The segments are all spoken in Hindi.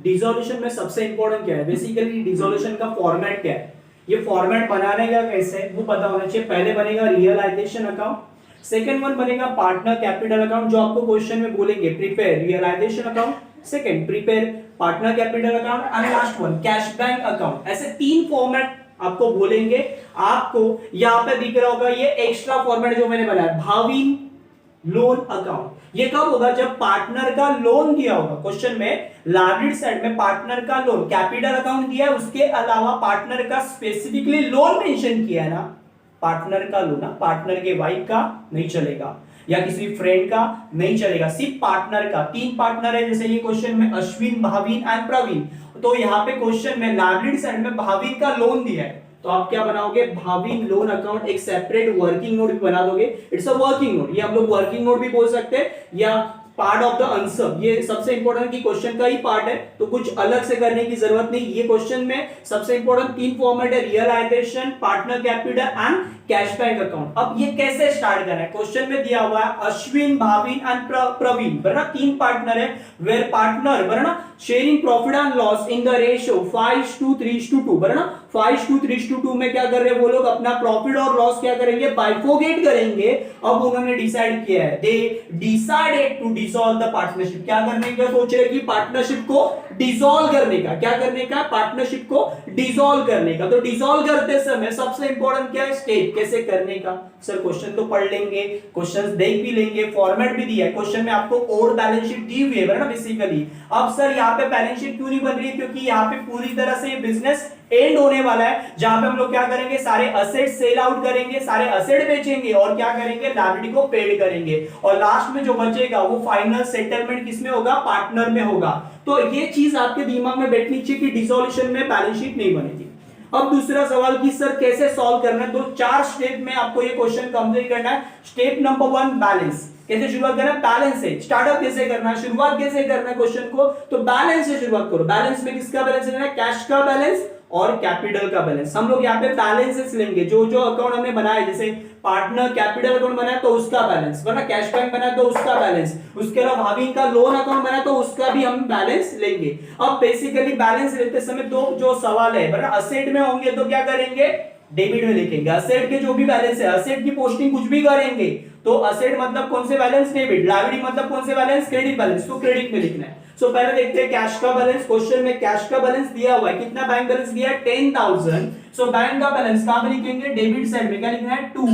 डिसोल्यूशन में सबसे इंपॉर्टेंट क्या है, बेसिकली डिसोल्यूशन का फॉर्मेट क्या है, ये फॉर्मेट बनाने का कैसे वो पता होना चाहिए। पहले बनेगा रियलाइजेशन अकाउंट, सेकंड वन बनेगा पार्टनर कैपिटल अकाउंट, जो आपको क्वेश्चन में बोलेंगे prepare realisation account, second prepare partner capital account and last one cash bank account. ऐसे तीन फॉर्मेट आपको बोलेंगे। आपको यहाँ पे दिख रहा होगा ये एक्स्ट्रा फॉर्मेट जो मैंने बनाया, भावी लोन अकाउंट। ये कब होगा, जब पार्टनर का लोन दिया होगा। क्वेश्चन में लायबिलिटी साइड में पार्टनर का लोन कैपिटल अकाउंट दिया है, उसके अलावा पार्टनर का स्पेसिफिकली लोन मेंशन किया है ना, पार्टनर का लोन, पार्टनर के वाइफ का नहीं चलेगा या किसी फ्रेंड का नहीं चलेगा, सिर्फ पार्टनर का। तीन पार्टनर है, जैसे ये क्वेश्चन में अश्विन, भावीन एंड प्रवीण। तो यहाँ पे क्वेश्चन में लायबिलिटी साइड में भावीन का लोन दिया है, तो आप क्या बनाओगे, भावीन लोन अकाउंट। एक सेपरेट वर्किंग नोट भी बना दोगे, इट्स अ वर्किंग नोट, ये हम लोग वर्किंग नोट भी बोल सकते हैं या पार्ट ऑफ द आंसर। ये सबसे इंपॉर्टेंट कि क्वेश्चन का ही पार्ट है, तो कुछ अलग से करने की जरूरत नहीं। ये क्वेश्चन में सबसे इंपॉर्टेंट तीन फॉर्मेट है, realisation, partner capital and cash bank account. अब ये कैसे स्टार्ट करना है, क्वेश्चन में दिया हुआ है अश्विन, भावीन एंड प्रवीण, बराबर, तीन पार्टनर है, वेयर पार्टनर, बराबर, sharing profit and loss in the ratio 5:3:2, बराबर। 5:3:2 में क्या कर रहे हैं वो लोग, अपना प्रॉफिट और लॉस क्या करेंगे, बाइफोगेट करेंगे। अब उन्होंने डिसाइड किया है, they decided to dissolve the partnership. क्या करने का सोच रहे हैं कि पार्टनरशिप को डिसॉल्व करने का, क्या करने का, पार्टनरशिप को डिसॉल्व करने का। तो डिसॉल्व करते समय सबसे इंपॉर्टेंट क्या है, स्टेप कैसे करने का। सर क्वेश्चन तो पढ़ लेंगे, क्वेश्चंस देख भी लेंगे, फॉर्मेट भी दिया है क्वेश्चन में, आपको और बैलेंस शीट दी हुई है ना बेसिकली। अब सर यहाँ पे बैलेंस शीट क्यों नहीं बन रही है, क्योंकि यहाँ पे पूरी तरह से ये बिजनेस एंड होने वाला है, जहां पे हम लोग क्या करेंगे, सारे असेट सेल आउट करेंगे, सारे असेट बेचेंगे और क्या करेंगे, लायबिलिटी को पेड करेंगे, और लास्ट में जो बचेगा वो फाइनल सेटलमेंट किसमें होगा, पार्टनर में होगा। तो ये चीज आपके दिमाग में बैठनी चाहिए कि डिसॉल्यूशन में बैलेंस शीट नहीं बनेगी। अब दूसरा सवाल कि सर कैसे सॉल्व करना है, तो 4 स्टेप में आपको ये क्वेश्चन कंप्लीट करना है। स्टेप नंबर 1 बैलेंस, कैसे शुरुआत करना है, बैलेंस से स्टार्टअप कैसे करना है, शुरुआत कैसे करना है क्वेश्चन को, तो बैलेंस से शुरुआत करो। बैलेंस में किसका बैलेंस लेना है, कैश का बैलेंस और कैपिटल का बैलेंस। हम लोग यहाँ पे बैलेंसेस लेंगे, जो जो अकाउंट हमने बनाया, जैसे पार्टनर कैपिटल अकाउंट बनाया तो उसका बैलेंस, वरना कैश बैंक बनाया तो उसका बैलेंस, उसके अलावा भाभी का लोन अकाउंट बनाया तो उसका भी हम बैलेंस लेंगे। अब बेसिकली बैलेंस लेते समय दो जो सवाल है, वरना असेट में होंगे तो क्या करेंगे, डेबिट में लिखेंगे। असेट के जो भी बैलेंस है, असेट की पोस्टिंग कुछ भी करेंगे तो असेट मतलब कौन से बैलेंस, डेबिट, लायबिलिटी मतलब कौन से बैलेंस, क्रेडिट बैलेंस, तो क्रेडिट में लिखना है। सो पहले देखते हैं कैश का बैलेंस। क्वेश्चन में कैश का बैलेंस दिया हुआ है, कितना बैंक बैलेंस दिया है, 10,000। सो बैंक का बैलेंस कहां पे लिखेंगे, डेबिट साइड में क्या लिखना है, टू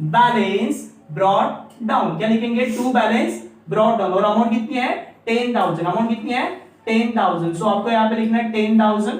बैलेंस ब्रॉट डाउन, क्या लिखेंगे, टू बैलेंस ब्रॉट डाउन, और अमाउंट कितनी है, 10,000, अमाउंट कितनी है, 10,000। सो आपको यहाँ पे लिखना है 10,000।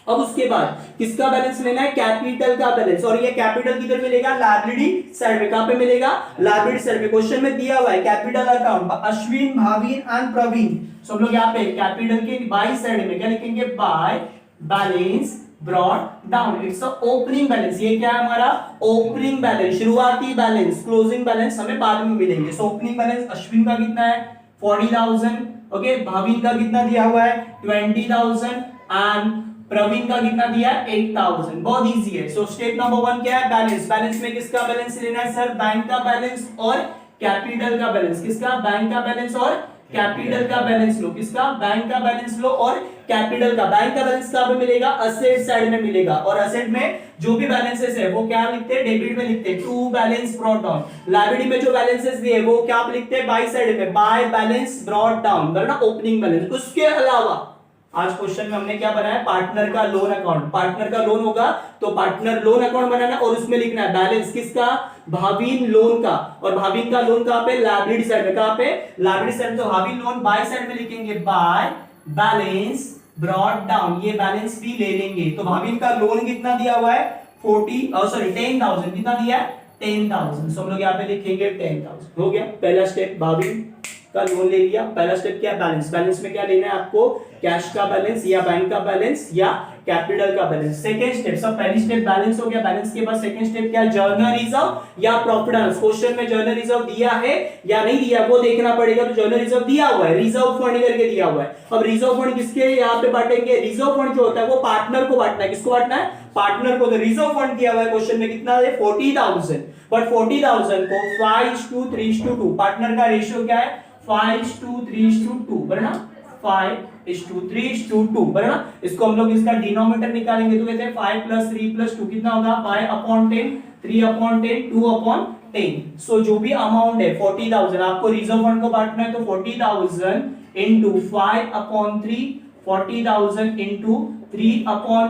अब उसके बाद किसका बैलेंस लेना है, कैपिटल का बैलेंस, और ये कैपिटल किधर मिलेगा, लायबिलिटी साइड में। कहां पे मिलेगा, लायबिलिटी साइड में। क्वेश्चन में दिया हुआ है capital account Ashwin, Bhavin and Pravin. So हम लोग यहाँ पे कैपिटल के बाई साइड में क्या लिखेंगे, bye balance brought down, it's opening balance. ये क्या है हमारा, ओपनिंग बैलेंस, शुरुआती बैलेंस, क्लोजिंग बैलेंस हमें बाद में मिलेंगे। सो ओपनिंग बैलेंस अश्विन का कितना है, 40,000, ओके, भावीन का कितना दिया हुआ है, 20,000 एंड प्रवीण का कितना दिया है, 8,000। बहुत इजी है। सो स्टेप नंबर 1 क्या है, बैलेंस। बैलेंस में किसका बैलेंस लेना है सर, बैंक का बैलेंस और कैपिटल का बैलेंस। किसका, बैंक का बैलेंस और कैपिटल का बैलेंस लो। किसका, बैंक का बैलेंस लो और कैपिटल का। बैंक का बैलेंस कहां पे मिलेगा, असेट साइड में मिलेगा, और असेट में जो भी बैलेंसेस है वो क्या लिखते हैं, डेबिट में लिखते हैं, to balance brought down. Liability में जो बैलेंसेस दिए वो क्या लिखते हैं, बाई साइड में, बाय बैलेंस ब्रॉट डाउन, वरना ओपनिंग बैलेंस। उसके अलावा आज क्वेश्चन में हमने क्या बनाया, पार्टनर का लोन अकाउंट। पार्टनर का लोन होगा तो पार्टनर लोन अकाउंट बनाना और उसमें लिखना है बैलेंस किसका, भावीन लोन का, और भावीन का लोन कहां पे, लायबिलिटी साइड में। कहां पे, लायबिलिटी साइड। तो भावीन लोन बाय साइड में लिखेंगे, बाय बैलेंस ब्रॉट डाउन, ये बैलेंस भी ले लेंगे। तो भावीन का लोन कितना दिया हुआ है, 10,000, कितना दिया है, 10,000। सो हम लोग यहाँ पे लिखेंगे 10,000। हो गया पहला स्टेप, भावीन का लोन ले लिया। पहला स्टेप क्या, बैलेंस। बैलेंस में क्या लेना है आपको, कैश का बैलेंस या बैंक का बैलेंस या कैपिटल का बैलेंस। सेकंड स्टेप, सब पहली स्टेप बैलेंस हो गया। बैलेंस के बाद सेकंड स्टेप क्या, जर्नल रिजर्व या प्रॉफिट एंड लॉस। क्वेश्चन में जर्नल रिजर्व दिया है या नहीं दिया वो देखना पड़ेगा। तो जर्नल रिजर्व दिया हुआ है, रिजर्व फंड करके दिया हुआ है। अब रिजर्व फंड किसके यहाँ पे बांटेंगे, रिजर्व फंड जो होता है वो पार्टनर को बांटना है। किसको बांटना है, पार्टनर को। तो रिजर्व फंड दिया हुआ है क्वेश्चन में कितना है, 40,000, बट 40,000 को 5:3:2, पार्टनर का रेशियो क्या है, 5:3:2, बराबर ना, 5:3:2 बराबर। इसको हम लोग इसका डिनोमिनेटर निकालेंगे तो कहते हैं 5 + 3 + 2 कितना होगा 5/10, 3/10, 2/10। सो जो भी अमाउंट है 40,000, आपको रिजर्व फंड को बांटना है तो 40,000 into 5/3, 40,000 into 5/10,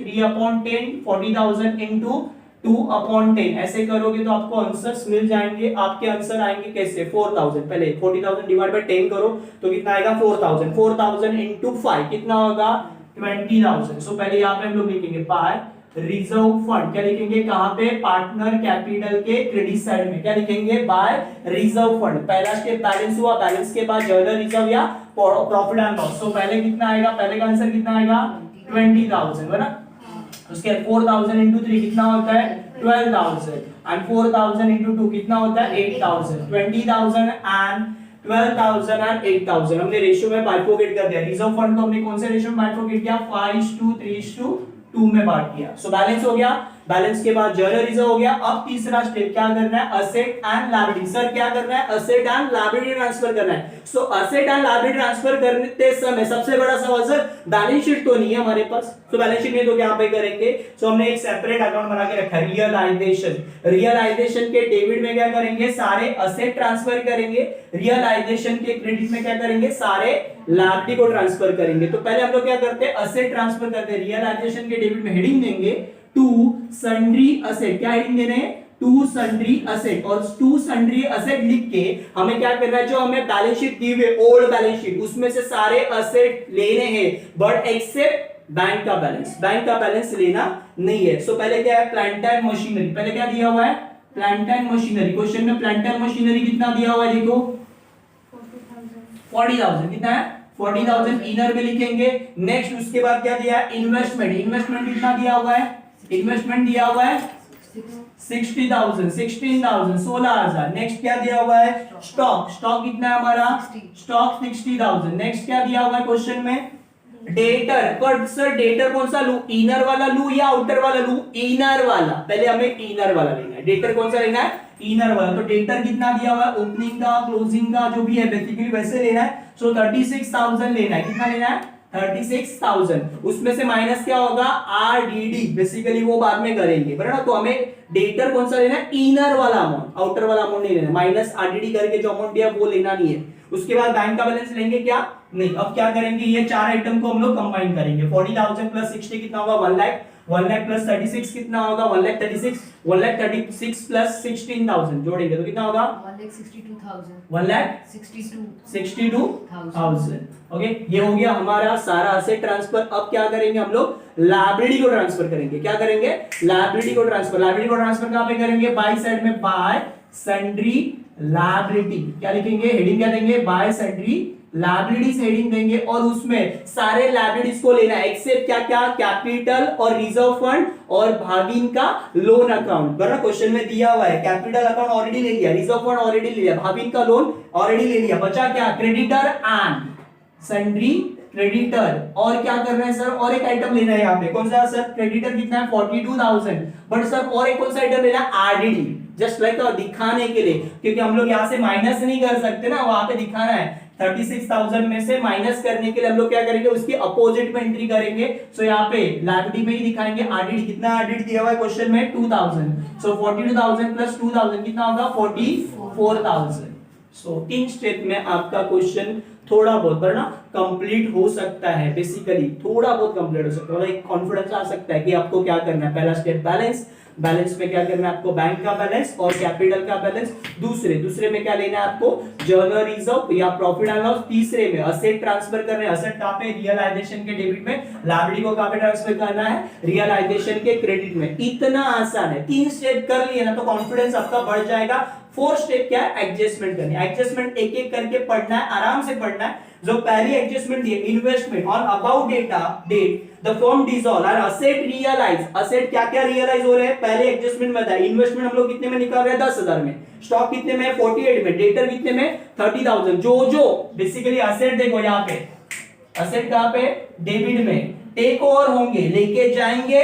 3/10, 40,000 into 2/10। ऐसे करोगे तो आपको आंसर्स मिल जाएंगे। आपके आंसर आएंगे कैसे 4,000। पहले 40,000 डिवाइड बाय 10 करो तो कितना आएगा 4,000। 4,000 into 5 कितना होगा 20,000। सो पहले यहाँ पे हम लोग लिखेंगे बाय रिजर्व फंड। क्या लिखेंगे कहां पे पार्टनर कैपिटल के क्रेडिट साइड में क्या लिखेंगे बाय रिजर्व फंड। पहला स्टेप बैलेंस हुआ, बैलेंस के बाद जर्नल रिजर्व या प्रॉफिट एंड लॉस। सो पहले कितना आएगा, पहले का आंसर कितना आएगा 20,000 है ना। उसके बाद 4,000 into 3 कितना होता है 12,000 एंड 4,000 into 2 कितना होता है 8,000। 20,000 एंड 12,000 एंड 8,000 हमने रेशियो में बाइफोकेट कर दिया। रिजर्व फंड को हमने कौन से रेशियो में बाइफोकेट किया 5:3:2 में बांट दिया। सो बैलेंस हो गया। बैलेंस के बाद जर्नल रिजर्व हो गया। अब तीसरा स्टेप क्या करना है असेट एंड लायबिलिटी। सर क्या करना है असेट एंड लायबिलिटी ट्रांसफर करना है। सो असेट एंड लायबिलिटी ट्रांसफर करते समय सबसे बड़ा सवाल सर बैलेंस शीट तो नहीं है हमारे पास। तो बैलेंस शीट में तो क्या पे करेंगे। सो हमने एक सेपरेट अकाउंट बना के रखा है रियलाइजेशन। रियलाइजेशन के डेबिट में क्या करेंगे सारे असेट ट्रांसफर करेंगे। रियलाइजेशन के क्रेडिट में क्या करेंगे सारे लायबिलिटी को ट्रांसफर करेंगे। तो पहले हम लोग क्या करते हैं असेट ट्रांसफर करते हैं। रियलाइजेशन के डेबिट में हेडिंग देंगे टू सन्ड्री असेट। क्या हेडिंग देने हैं टू सन्ड्री असेट। और टू सन्ड्री असेट लिख के हमें क्या करना है जो हमें बैलेंस शीट दी हुई ओल्ड बैलेंस शीट उसमें से सारे असेट लेने हैं बट एक्सेप्ट बैंक का बैलेंस। बैंक का बैलेंस लेना नहीं है। सो पहले क्या है प्लांट एंड मशीनरी। पहले क्या दिया हुआ है प्लांट एंड मशीनरी। क्वेश्चन में प्लांट एंड मशीनरी कितना दिया हुआ है देखो 40,000 कितना है 40,000 इनर में लिखेंगे। नेक्स्ट उसके बाद क्या दिया है इन्वेस्टमेंट। इन्वेस्टमेंट कितना दिया हुआ है इन्वेस्टमेंट दिया हुआ है 60,000, 16,000, 16,000। नेक्स्ट क्या दिया हुआ है स्टॉक। स्टॉक कितना है हमारा स्टॉक 60,000। नेक्स्ट क्या दिया हुआ है क्वेश्चन में डेटर। पर सर डेटर कौन सा लू इनर वाला लू या आउटर वाला लू इनर वाला। पहले हमें इनर वाला लेना है। डेटर कौन सा लेना है इनर वाला। तो डेटर कितना दिया हुआ है ओपनिंग का क्लोजिंग का जो भी है बेसिकली वैसे लेना है। सो 36,000 लेना है। कितना लेना है 36,000। उसमें से माइनस क्या होगा आरडीडी बेसिकली वो बाद में करेंगे बराबर। तो हमें डेटर कौन सा लेना है इनर वाला अमाउंट आउटर वाला अमाउंट नहीं लेना। माइनस आरडीडी करके जो अमाउंट दिया वो लेना नहीं है। उसके बाद बैंक का बैलेंस लेंगे क्या नहीं। अब क्या करेंगे ये चार आइटम को हम लोग कंबाइन करेंगे। 40,000 प्लस 60 कितना होगा 1 लाख। 1 लाख प्लस 36 कितना होगा 1,36,000। 1,36,000 प्लस 16,000 जोड़ेंगे तो कितना होगा 1,62,000। 1,62,000। ओके ये हो गया हमारा सारा असेट ट्रांसफर। अब क्या करेंगे हम लोग लायबिलिटी को ट्रांसफर करेंगे। क्या करेंगे लायबिलिटी को ट्रांसफर। लायबिलिटी को ट्रांसफर कहां पे करेंगे बाय साइड में बाय सन्ड्री लायबिलिटी। क्या लिखेंगे हेडिंग क्या देंगे बाय सन्ड्री लायबिलिटीज हेडिंग देंगे और उसमें सारे लायबिलिटीज को लेना है एक्सेप्ट क्या क्या कैपिटल और रिजर्व फंड और भागिन का लोन अकाउंट। बराबर क्वेश्चन में दिया हुआ है कैपिटल अकाउंट ऑलरेडी ले लिया रिजर्व फंड ऑलरेडी ले लिया भागिन का लोन ऑलरेडी ले लिया। बचा क्या क्रेडिटर एंड सन्ड्री क्रेडिटर। और क्या कर रहे हैं सर और एक आइटम लेना है यहाँ पे कौन सा सर क्रेडिटर कितना है 42,000। बट सर और एक कौन सा आइटम लेना है आरडीडी जस्ट लाइक दिखाने के लिए क्योंकि हम लोग यहाँ से माइनस नहीं कर सकते ना वहां पे दिखाना है। 36,000 में से माइनस करने के लिए हम लोग क्या करेंगे उसकी अपोजिट में एंट्री करेंगे। सो यहाँ पे लायबिलिटी में ही दिखाएंगे आरडीडी। कितना आरडीडी दिया हुआ है क्वेश्चन में 2,000। सो 42,000 प्लस 2,000 कितना होगा 44,000। सो 3 स्टेप में आपका क्वेश्चन थोड़ा बहुत वरना कंप्लीट हो सकता है। बेसिकली थोड़ा बहुत कंप्लीट हो सकता है। एक कॉन्फिडेंस आ सकता है कि आपको क्या करना है। पहला स्टेप बैलेंस। बैलेंस में क्या करना है आपको बैंक का बैलेंस और कैपिटल का बैलेंस। दूसरे में क्या लेना है आपको जर्नल रिजर्व या प्रॉफिट एंड लॉस। तीसरे में असेट ट्रांसफर करना है। असेट कहां पे रियलाइजेशन के डेबिट में। लायबिलिटी को कहां पे ट्रांसफर करना है रियलाइजेशन के क्रेडिट में। इतना आसान है। 3 स्टेप कर लिए ना तो कॉन्फिडेंस आपका बढ़ जाएगा। 4th स्टेप क्या है एडजस्टमेंट करनी है। एडजस्टमेंट एक एक करके पढ़ना है आराम से पढ़ना है। जो पहली एडजस्टमेंट दी है investment on about date the firm dissolve और असेट रियलाइज। असेट क्या क्या रियलाइज हो रहे हैं पहले एडजस्टमेंट में था। इन्वेस्टमेंट हम लोग कितने में निकाल रहे हैं 10,000 में। स्टॉक कितने में 48 में। डेटर कितने में 30,000। जो बेसिकली असेट देखो यहाँ पे असेट कहां पे डेबिट में टेक ओवर होंगे लेके जाएंगे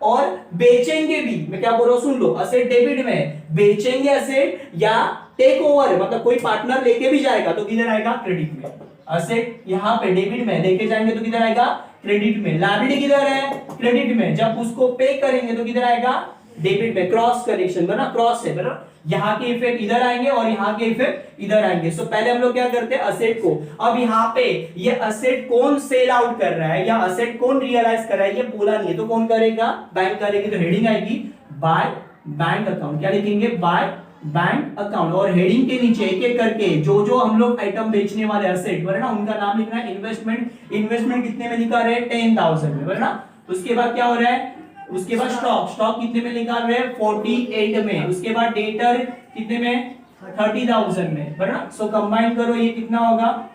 और बेचेंगे भी। मैं क्या बोल रहा हूं सुन लो असेट डेबिट में बेचेंगे असेट या टेक ओवर मतलब कोई पार्टनर लेके भी जाएगा तो किधर आएगा, क्रेडिट में। असेट यहाँ पे डेबिट में लेके जाएंगे तो किधर आएगा, क्रेडिट में। लायबिलिटी किधर है, क्रेडिट में। जब उसको पे करेंगे तो किधर आएगा, डेबिट में। क्रॉस कनेक्शन बना, क्रॉस है बना, यहाँ के इफेक्ट इधर आएंगे और यहाँ के इफेक्ट इधर आएंगे। सो पहले हम लोग क्या करते हैं, असेट को। अब यहाँ पे ये असेट कौन सेल आउट कर रहा है या असेट कौन रियलाइज कर रहा है ये बोला नहीं है, तो कौन करेगा, बैंक करेगी। तो हेडिंग आएगी बाय बैंक अकाउंट। क्या लिखेंगे, बाय बैंक अकाउंट। और हेडिंग के नीचे एक एक करके जो जो हम लोग आइटम बेचने वाले असेट बराबर ना, उनका नाम लिखना है। इन्वेस्टमेंट कितने में निकाल रहे हैं, 10,000 में बराबर ना। उसके बाद क्या हो रहा है, उसके बाद स्टॉक कितने में निकाल रहे हैं, 48 में। उसके बाद डेटर कितने में, 30,000 में बराबर ना। सो कंबाइन करो, ये कितना होगा,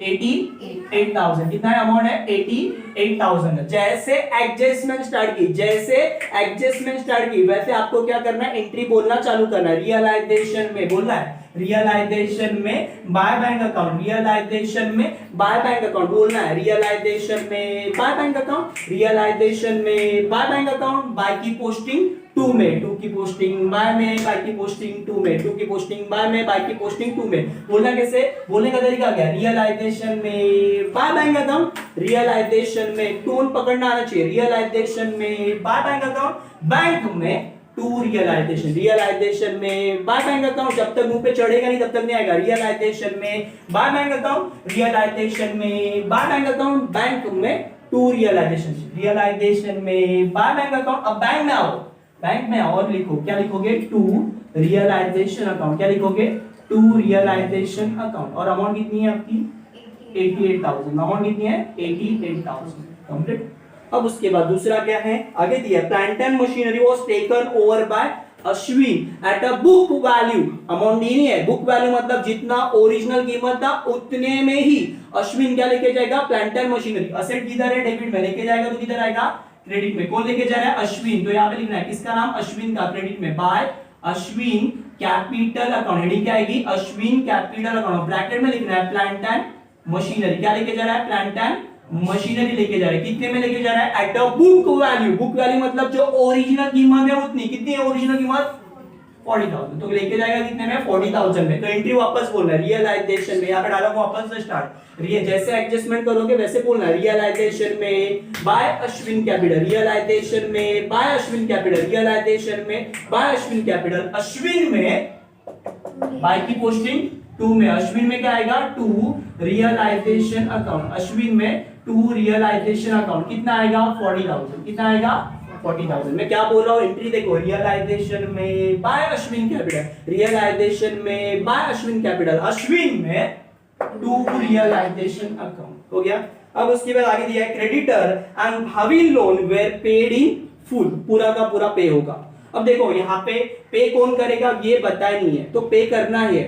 88,000। कितना अमाउंट है, 88,000। जैसे एडजस्टमेंट स्टार्ट की वैसे आपको क्या करना है, एंट्री बोलना चालू करना है। रियलाइजेशन में बोलना है, रियलाइजेशन में बाय बैंक अकाउंट, रियलाइजेशन में बाय बैंक अकाउंट बोलना है। रियलाइजेशन में बाय बैंक अकाउंट, रियलाइजेशन में बाय बैंक अकाउंट। बाय की पोस्टिंग 2 में, 2 की पोस्टिंग बाय में, बाय की पोस्टिंग 2 में, 2 की पोस्टिंग बाय में, बाय की पोस्टिंग 2 में। बोलना कैसे, बोलने का तरीका क्या, रियलाइजेशन में बाय बैंक अकाउंट, रियलाइजेशन में टोन पकड़ना आना चाहिए। रियलाइजेशन में बाय बैंक अकाउंट, बैंक में टू रियलाइजेशन, रियलाइजेशन में बाय बैंक अकाउंट। जब तक मुंह पे चढ़ेगा नहीं तब तक नहीं आएगा। रियलाइजेशन में बाय बैंक अकाउंट, रियलाइजेशन में बाय बैंक अकाउंट, बैंक में टू रियलाइजेशन, रियलाइजेशन में बाय बैंक अकाउंट। अब बैंक में आओ, बैंक में और लिखो, क्या लिखोगे, टू रियलाइजेशन अकाउंट। क्या लिखोगे, टू रियलाइजेशन अकाउंट। और अमाउंट कितनी है आपकी, 88,000। अमाउंट कितनी है, 88,000 कंप्लीट। अब उसके बाद दूसरा क्या है, आगे दिया plant and machinery was taken over by Ashwin at a book value. Amount नहीं है, बुक वैल्यू मतलब जितना ओरिजिनल कीमत था उतने में ही अश्विन क्या लेके जाएगा, प्लांट एंड मशीनरी। असेट किधर है, डेबिट में। लेके जाएगा तो किधर आएगा, क्रेडिट में। कौन लेके जा रहा है, अश्विन। तो यहाँ पे लिखना है किसका नाम, अश्विन का, क्रेडिट में। By Ashwin capital account. Heading क्या आएगी, अश्विन कैपिटल अकाउंट। ब्रैकेट में लिखना है प्लांट एंड मशीनरी। क्या लेके जा रहा है, प्लांट एंड मशीनरी लेके जा रहा है। कितने में लेके जा रहा है, at a book value. Book value मतलब जो ओरिजिनल कीमत है उतनी। कितनी है ओरिजिनल कीमत, 40,000। तो लेके जाएगा कितने में, 40,000 में। तो एंट्री वापस बोलना है, रियलाइजेशन में। यहाँ पे डायलॉग वापस से स्टार्ट, जैसे एडजस्टमेंट करोगे वैसे बोलना है। रियलाइजेशन में बाय अश्विन कैपिटल, रियलाइजेशन में बाय अश्विन कैपिटल, रियलाइजेशन में बाय अश्विन कैपिटल। अश्विन में बाय की पोस्टिंग 2 में, अश्विन में क्या आएगा, 2 रियलाइजेशन अकाउंट। अश्विन में 2 रियलाइजेशन अकाउंट। कितना आएगा, 40,000। कितना आएगा, 40,000। मैं क्या बोल रहा हूँ, एंट्री देखो, रियलाइजेशन में बाय अश्विन कैपिटल, रियलाइजेशन में बाय अश्विन कैपिटल, अश्विन में 2 रियलाइजेशन अकाउंट। हो गया। अब उसके बाद आगे दिया है क्रेडिटर एंड हविल loan were paid in full. पूरा का पूरा पे होगा। अब देखो यहाँ पे कौन करेगा ये बताया नहीं है, तो पे करना है।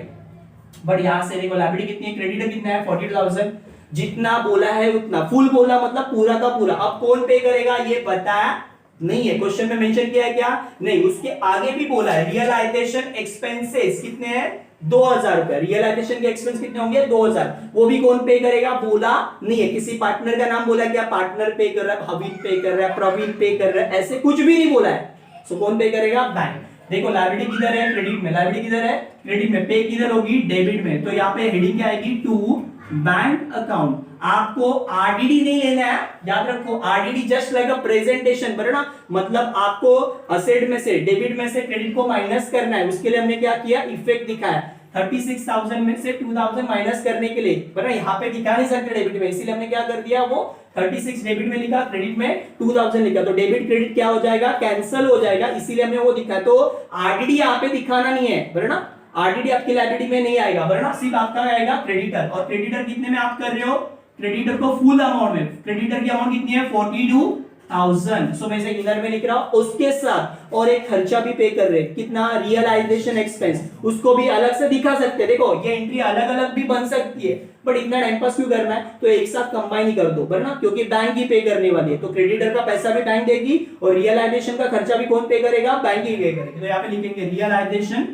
बट यहाँ से देखो लायबिलिटी कितनी है, क्रेडिटर कितना है, 42,000। जितना बोला है उतना, फुल बोला मतलब पूरा का पूरा। अब कौन पे करेगा ये बताया नहीं है, क्वेश्चन में मेंशन किया है क्या, नहीं। उसके आगे भी बोला है रियलाइजेशन एक्सपेंसेस कितने हैं, 2,000 रुपए। रियलाइजेशन के एक्सपेंस कितने होंगे, 2,000। वो भी कौन पे करेगा बोला नहीं है। किसी पार्टनर का नाम बोला क्या, पार्टनर पे कर रहा है, हवीन पे कर रहा है, प्रवीण पे कर रहा है, ऐसे कुछ भी नहीं बोला है। सो कौन पे करेगा, बैंक। देखो लायबिलिटी किधर है, क्रेडिट में। लायबिलिटी किधर है, क्रेडिट में। पे किधर होगी, डेबिट में। तो यहाँ पे हेडिंग क्या आएगी, टू बैंक अकाउंट। आपको आरडीडी नहीं लेना है, याद रखो। RDD just like a presentation, बराबर ना। मतलब आपको असेट में से, डेबिट में से क्रेडिट को माइनस करना है। उसके लिए हमने क्या किया, इफेक्ट दिखाया। 36,000 में से 2,000 माइनस करने के लिए, बराबर। यहाँ पे दिखा नहीं सकते डेबिट में, इसीलिए हमने क्या कर दिया, वो 36 डेबिट में लिखा, क्रेडिट में 2,000 लिखा। तो डेबिट क्रेडिट क्या हो जाएगा, कैंसिल हो जाएगा, इसीलिए हमने वो दिखा। तो आरडीडी यहाँ पे दिखाना नहीं है, बराबर ना। आरडीडी आपकी लायबिलिटी में नहीं आएगा, बराबर ना। सिर्फ आपका आएगा क्रेडिटर। और क्रेडिटर कितने में आप कर रहे हो, क्रेडिटर को फुल अमाउंट में। क्रेडिटर की अमाउंट कितनी है, 42,000। सो मैं इसे इधर में लिख रहा हूं। उसके साथ और एक खर्चा भी पे कर रहे, कितना, रियलाइजेशन एक्सपेंस। उसको भी अलग से दिखा सकते हैं। देखो ये एंट्री अलग अलग भी बन सकती है, बट इतना टाइम पास क्यों करना है, तो एक साथ कंबाइन ही कर दो, बराबर ना। क्योंकि बैंक ही पे करने वाली है, तो क्रेडिटर का पैसा भी बैंक देगी और रियलाइजेशन का खर्चा भी कौन पे करेगा, बैंक ही पे करेगा। तो यहाँ पे लिखेंगे रियलाइजेशन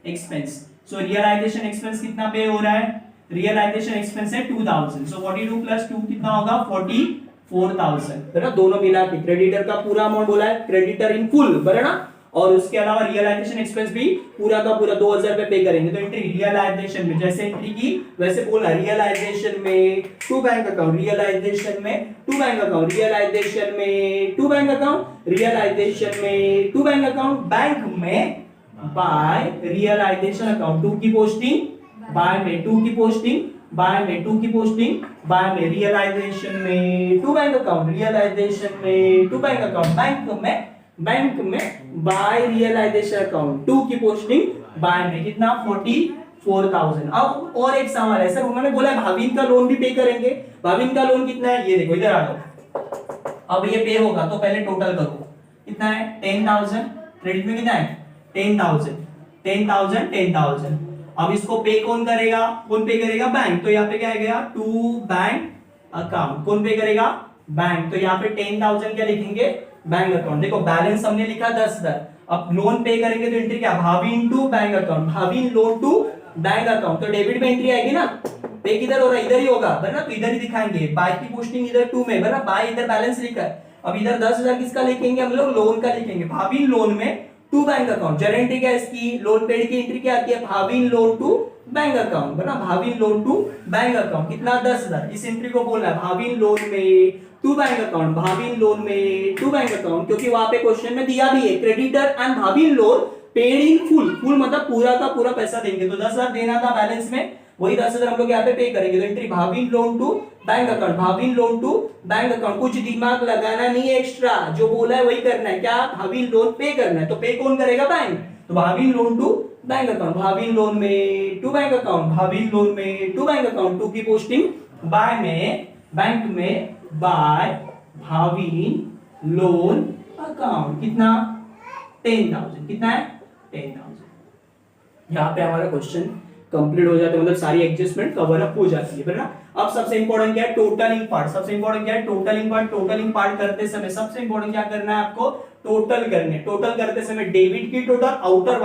एक्सपेंस। सो रियलाइजेशन एक्सपेंस कितना पे हो रहा है, रियलाइजेशन एक्सपेंस है 2,000। सो 42 प्लस 2 कितना होगा, 44,000, बराबर। दोनों मिला के क्रेडिटर का पूरा अमाउंट बोला है, क्रेडिटर इन फुल, बराबर ना। और उसके अलावा रियलाइजेशन एक्सपेंस भी पूरा का पूरा 2000 रुपए पे करेंगे। तो एंट्री रियलाइजेशन में जैसे एंट्री की वैसे बोलना, रियलाइजेशन में टू बैंक अकाउंट, रियलाइजेशन में टू बैंक अकाउंट, रियलाइजेशन में टू बैंक अकाउंट, रियलाइजेशन में टू बैंक अकाउंट, बैंक में बाय रियलाइजेशन अकाउंट, टू की पोस्टिंग, बाय में टू की पोस्टिंग, बाय में टू की पोस्टिंग, बाय में रियलाइजेशन में टू बैंक अकाउंट, रियलाइजेशन में टू बैंक अकाउंट, बैंक में बाय रियलाइजेशन अकाउंट, टू की पोस्टिंग, बाय में कितना 44,000। अब और एक सवाल है सर, उन्होंने बोला भाविन का लोन भी पे करेंगे, भाविन का लोन कितना है, ये देखो इधर आ जाओ। अब ये पे होगा तो पहले टोटल करो, कितना है 10,000, क्रेडिट में कितना है 10,000, 10,000, 10,000। अब इसको पे कौन करेगा, कौन पे करेगा, बैंक। तो यहाँ पे क्या आ गया, टू बैंक अकाउंट, कौन पे करेगा, बैंक। तो यहाँ पे 10,000 क्या लिखेंगे, बैंक अकाउंट। देखो बैलेंस हमने लिखा 10,000, अब लोन पे करेंगे तो एंट्री क्या, Bhavin to bank account, Bhavin loan to bank account. तो डेबिट में एंट्री आएगी ना, पे किधर हो रहा है, इधर ही होगा बराबर, तो इधर ही दिखाएंगे। बाय की पोस्टिंग इधर टू में बराबर, बाय इधर बैलेंस लिखा है। अब इधर 10,000 किसका लिखेंगे हम लोग, लोन का लिखेंगे, भाविन लोन में टू बैंक अकाउंट। जरा एंट्री क्या इसकी, लोन पेड की एंट्री क्या आती है, Bhavin loan to bank account बराबर, Bhavin loan to bank account कितना 10,000। इस एंट्री को बोलना है भाविन लोन में to bank account, Bhavin loan में टू बैंक अकाउंट, क्योंकि वहां पे क्वेश्चन में दिया भी है creditor and Bhavin loan paid in full, full मतलब पूरा का पूरा पैसा देंगे। तो 10,000 देना था बैलेंस में, वही 10,000 हम लोग यहाँ पे करेंगे। तो entry Bhavin loan to bank account, Bhavin loan to bank account. कुछ दिमाग लगाना नहीं है एक्स्ट्रा, जो बोला है वही करना है। क्या, भाविन लोन पे करना है, तो पे कौन करेगा, बैंक। तो Bhavin loan to bank account, Bhavin loan में to bank account, Bhavin loan में टू बैंक अकाउंट, टू की पोस्टिंग, बाय में बैंक में बाय भाविन लोन अकाउंट, कितना 10,000, कितना है 10,000। यहाँ पे हमारा क्वेश्चन कंप्लीट हो जाता है, मतलब सारी एडजस्टमेंट कवर अप हो जाती है ना। अब सबसे इंपॉर्टेंट क्या है, टोटलिंग पार्ट। सबसे इंपॉर्टेंट क्या है, टोटलिंग पार्ट। टोटलिंग पार्ट करते समय सबसे इंपॉर्टेंट क्या करना है आपको, टोटल करने। टोटल करते समय डेबिट की टोटल, आउटर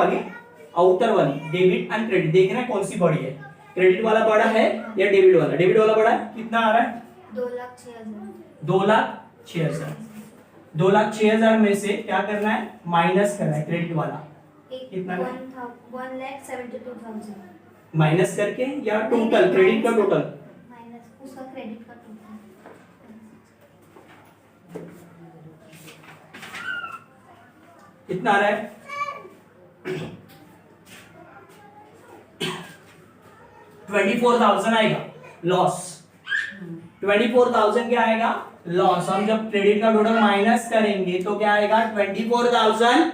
वाली डेबिट एंड क्रेडिट देखना है कौन सी बड़ी है, क्रेडिट वाला बड़ा है या डेबिट वाला। डेबिट वाला बड़ा है, कितना आ रहा है 2,06,000। 2,06,000 में से क्या करना है, माइनस करना है क्रेडिट वाला, कितना 1,72,000 माइनस करके, या टोटल क्रेडिट का टोटल, माइनस उसका क्रेडिट का टोटल कितना आ रहा है 24,000 आएगा लॉस। 24,000 क्या आएगा, लॉस। हम जब क्रेडिट का टोटल माइनस करेंगे तो क्या आएगा 24,000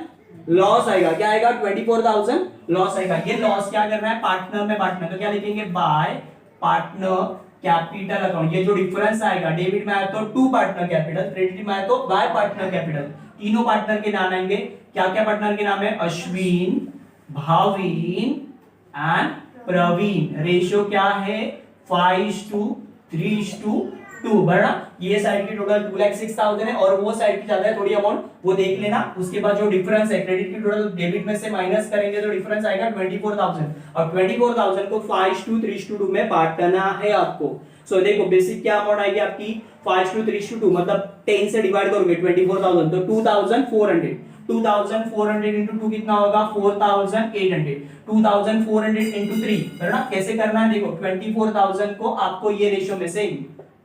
लॉस आएगा। क्या आएगा 24,000 लॉस आएगा। ये लॉस क्या करना है, पार्टनर में बांटना। तो क्या लिखेंगे, बाय पार्टनर कैपिटल अकाउंट। ये जो डिफरेंस आएगा, डेबिट में आया तो टू पार्टनर कैपिटल, क्रेडिट में आया तो बाय पार्टनर कैपिटल। तीनों पार्टनर के नाम आएंगे। क्या क्या पार्टनर के नाम है, अश्विन, भाविन एंड प्रवीण। रेशियो क्या है 5:3:2 बड़ा। ये साइड की टोटल 2,06,000 है और वो साइड की ज्यादा है थोड़ी अमाउंट, वो देख लेना। उसके बाद जो डिफरेंस है क्रेडिट की टोटल डेबिट में से माइनस करेंगे तो डिफरेंस आएगा 24,000 और 24,000 को 5:3:2 में बांटना है आपको। सो देखो बेसिक क्या अमाउंट आएगी आपकी 5:3:2 मतलब 10 से डिवाइड करोगे 24,000 तो 2,400। 2,400 into 2 कितना होगा 4,800। 2,400 into 3 है ना। कैसे करना है देखो 24,000 को आपको ये रेशियो में से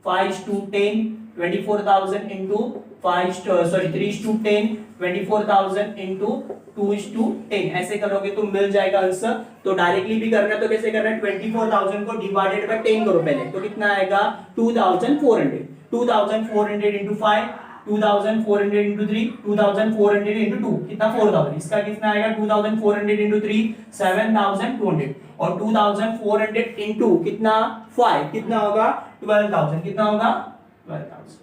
5:10 24,000 into 3:10 24,000 into 2:10 ऐसे करोगे तो मिल जाएगा आंसर। तो डायरेक्टली भी करना है तो कैसे करना है 24,000 को डिवाइडेड बाय 10 करो पहले तो कितना आएगा 2,400। 2,400 into 5 2,400 into 3 2,400 into 2 कितना 4,000। इसका कितना आएगा 2,400 into 3 7,200 और 2,400 into कितना 5 कितना होगा 12,000 कितना होगा 12,000।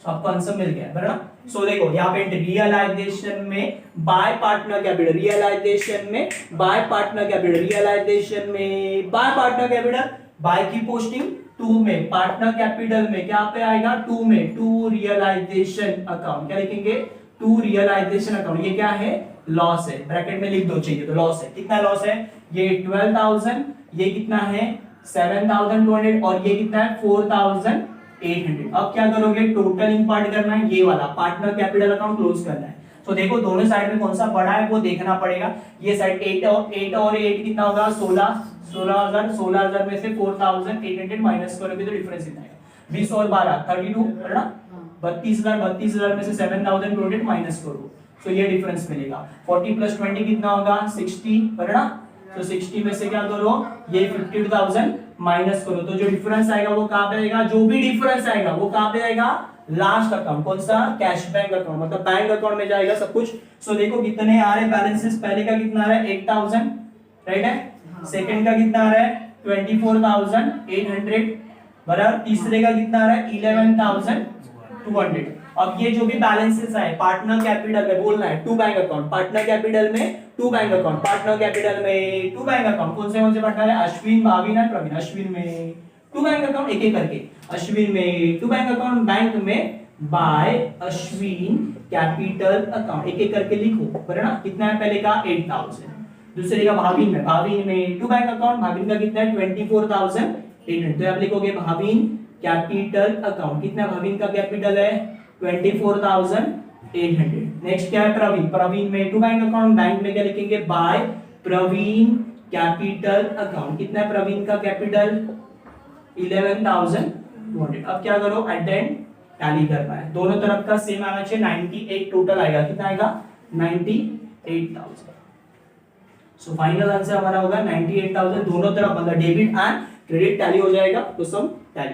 आपको आंसर मिल गया बराबर। सो देखो यहाँ पे रियलाइजेशन में बाय पार्टनर कैपिटल, रियलाइजेशन में बाय पार्टनर कैपिटल, रियलाइजेशन में बाय पार्टनर कैपिटल, बाय की पोस्टिंग 2 में, पार्टनर कैपिटल में क्या पे आएगा 2 में, 2 रियलाइजेशन अकाउंट। क्या लिखेंगे 2 रियलाइजेशन अकाउंट। ये क्या है लॉस है, ब्रैकेट में लिख दो चाहिए तो लॉस है। कितना लॉस है ये 12,000, ये कितना है 7,200 और ये कितना है 4,800। अब क्या करोगे टोटलिंग पार्ट करना है, ये वाला पार्टनर कैपिटल अकाउंट क्लोज करना है। तो देखो दोनों साइड में कौन सा बड़ा है वो देखना पड़ेगा। ये साइड 8 और 8 कितना होगा 16,000 में से 4,800 माइनस करोगे तो डिफरेंस इतना आएगा। 20 और 12 32 है ना, 32,000 में से 7,200 माइनस करो तो ये डिफरेंस मिलेगा। 40 प्लस 20 कितना होगा 60 है ना, तो 60 में से क्या करो ये 52,000 माइनस करो तो जो डिफरेंस आएगा वो कहां पे आएगा, जो भी डिफरेंस आएगा वो कहां पे आएगा, लास्ट अकाउंट। कौन सा, कैश बैंक अकाउंट, मतलब बैंक अकाउंट में जाएगा सब कुछ। सो देखो कितने आ रहे बैलेंसेस, पहले का कितना आ रहा है 8,000 राइट है, सेकंड का कितना आ रहा है 24,800 बराबर, तीसरे का कितना आ रहा है 11,200। अब ये जो भी बैलेंसेस आए पार्टनर कैपिटल में बोलना है to bank account, partner capital में to bank account, partner capital में टू बैंक अकाउंट। कौन से पार्टनर है, अश्विन भाविन और प्रवीण। अश्विन में टू बैंक अकाउंट एक एक करके, अश्विन में टू बैंक अकाउंट, बैंक में बाय अश्विन कैपिटल अकाउंट, एक एक करके लिखो बराबर ना। कितना है पहले का 8,000, दूसरे का भाविन में टू बैंक अकाउंट, भाविन का कितना है 24,800। तो आप लिखोगे भाविन कैपिटल अकाउंट, कितना भाविन का कैपिटल है 24,800। नेक्स्ट क्या है प्रवीण में टू बैंक अकाउंट, बैंक में क्या लिखेंगे बाय प्रवीण कैपिटल अकाउंट, कितना है प्रवीण का कैपिटल 11,200। अब क्या करो एडेंड टैली करना है, दोनों तरफ का सेम आना चाहिए। 98 टोटल आएगा, कितना आएगा 98,000। सो फाइनल आंसर हमारा होगा 98,000, दोनों तरफ मतलब डेबिट एंड क्रेडिट टैली हो जाएगा तो सम टैली।